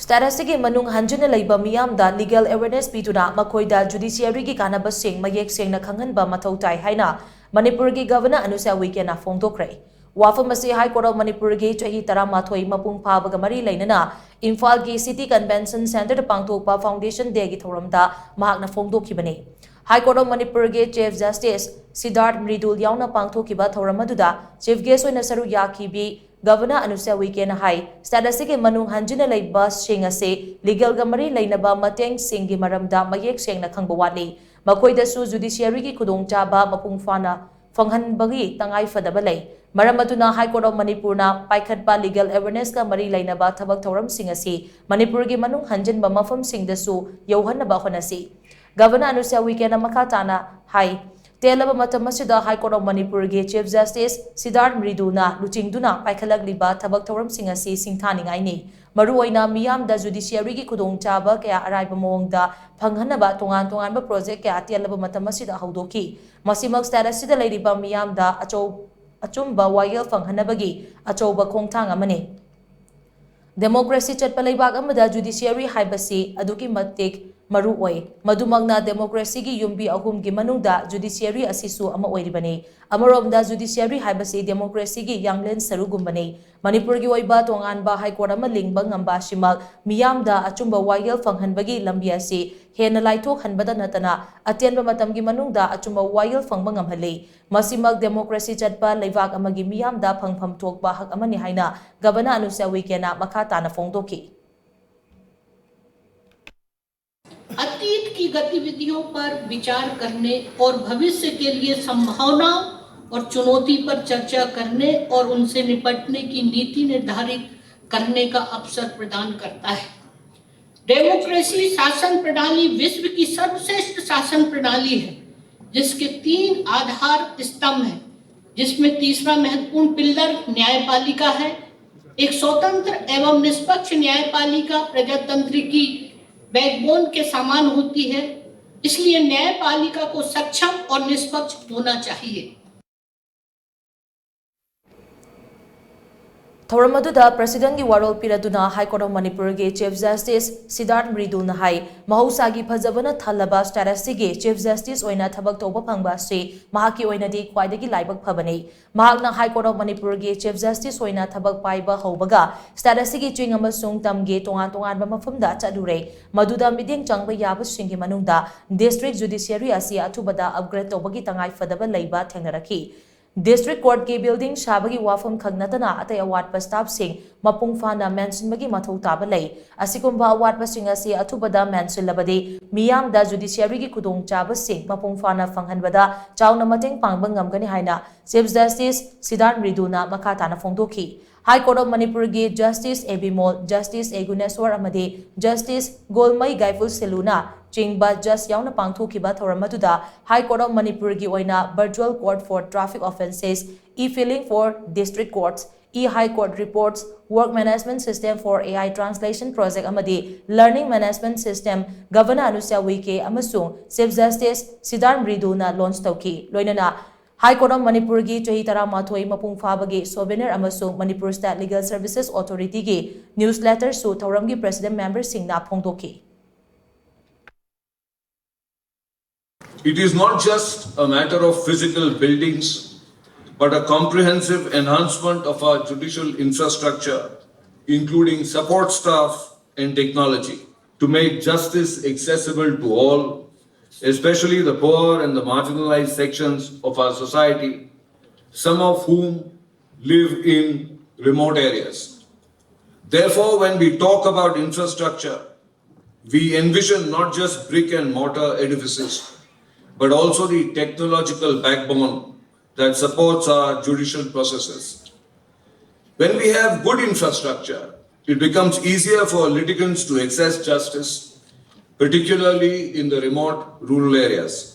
Statusigi manung hanjinna LEIBA Meeyam da legal awareness Piduna Judiciary gi Kanaba Shing Mayek Shengna Khanghanba Mathou Tai HAINA Manipur gi Governor ANUSUIYA na PHONGDOKKHRE Wafam asi High Court of Manipur gi chahi tara mathoi mapung phabaga mari lainana Imphal gi City Convention Center da pangthokpa Foundation Day gi thoramda mahakna phongdokhibani High Court of Manipur gi Chief Justice Siddharth Mridul yauna pangthokiba thoramaduda Chief Guest oina saru yakibi Governor ANUSUIYA na hai statusigi manung hanjinna LEIBA Shing ase legal gamari lainaba mateng sing gi maramda Mayek Shengna Khanghanba wali makoidasu judiciary gi khudongchaba mapung fana phanghanbagi tangai fadaba lei maramaduna High Court of Manipur na paikhatpa legal awareness ka mari lainaba thabak thoram sing ase Manipur gi manung hanjinba mafam sing dasu yauhanaba honasi Governor ANUSUIYA na makatana hai Telaba Matamasida High Court of Manipur gi Chief Justice Siddharth Mridulna Luchingduna Paikhalakliba Thabak Thoram Singasi Singthaningaini Maruoina Meeyam da Judiciary gi khudongchaba kaya araiba mawngda phanghanaba tongan-tonganba project kaya telaba matamasida haudoki masimak status sida leiriba Meeyam da achumba wayel phanghanabagi achouba khongthang amani Democracy chatpa leibak amada Judiciary haibasi aduki matik Maru oi madumagna democracy gi yumbi ahum gi manungda judiciary asisu ama oiribani amaromda judiciary haibasi democracy gi yanglen sarugumbani Manipur gi oiba tonganba high court ama lingba ngamba shimal miyamda achumba wayel phanghanbagi lambi asi hena laithok hanbada natana atenba matam gi manungda achumba wayel phangba ngamhali masimak democracy chatpa leibak amagi miyamda phangpham thokba hak amani haina Governor ANUSUIYA na makata na phongdoki अतीत की गतिविधियों पर विचार करने और भविष्य के लिए संभावनाओं और चुनौती पर चर्चा करने और उनसे निपटने की नीति निर्धारित करने का अवसर प्रदान करता है। डेमोक्रेसी शासन प्रणाली विश्व की सर्वश्रेष्ठ शासन प्रणाली है, जिसके 3 आधार स्तंभ हैं, जिसमें तीसरा महत्वपूर्ण पिलर न्यायपालिका है। एक स्वतंत्र एवं निष्पक्ष न्यायपालिका प्रजातंत्र की बैकबोन के समान होती है, इसलिए न्यायपालिका को सक्षम और निष्पक्ष होना चाहिए। Thoramadu President gi warol piraduna High Court of Manipur gi Chief Justice Siddharth Mridul na hai mahusagi phajabana thalaba statusigi Chief Justice oina thabak toba phangba se mahaki oina di khwaidagi laibak phabani mahakna High Court of Manipur gi Chief Justice oina thabak paiba hobaga statusigi ching amasung tamge tongan ba mafamda chadure maduda miding changba yaba singi manungda District Judiciary asi athubada upgrade tobagi tangai fadaba leiba thengnaraki District Court ke building shabagi wafam khagnatana atay award pa staff sing mapung fana mention bagi mathou taba lei asikumba award pa sing asi athubada mention labadi Meeyam da judiciary gi khudong chaba sing mapung fana phanghanbada chawna mateng pangbang ngamgani haina Chief Justice Siddharth Mridulna makata na phongdoki High Court of Manipur gi Justice Ebimol Justice Eguneswar amadi Justice Golmai Gaiful Seluna Chingba just yauna pangthokiba thoramaduda High Court of Manipur gi oina virtual court for traffic offences e-filing for district courts e-high court reports work management system for AI translation project amadi learning management system Governor ANUSUIYA amasung Chief Justice Siddharth Mridulna launch tauki loinana High Court of Manipur gi chahi tara mathoi mapung phabagi souvenir amasung Manipur State Legal Services Authority gi newsletter su thoram gi president member singna phongdoki It is not just a matter of physical buildings, but a comprehensive enhancement of our judicial infrastructure, including support staff and technology, to make justice accessible to all, especially the poor and the marginalized sections of our society, some of whom live in remote areas. Therefore, when we talk about infrastructure, we envision not just brick and mortar edifices, but also the technological backbone that supports our judicial processes. When we have good infrastructure, it becomes easier for litigants to access justice, particularly in the remote rural areas.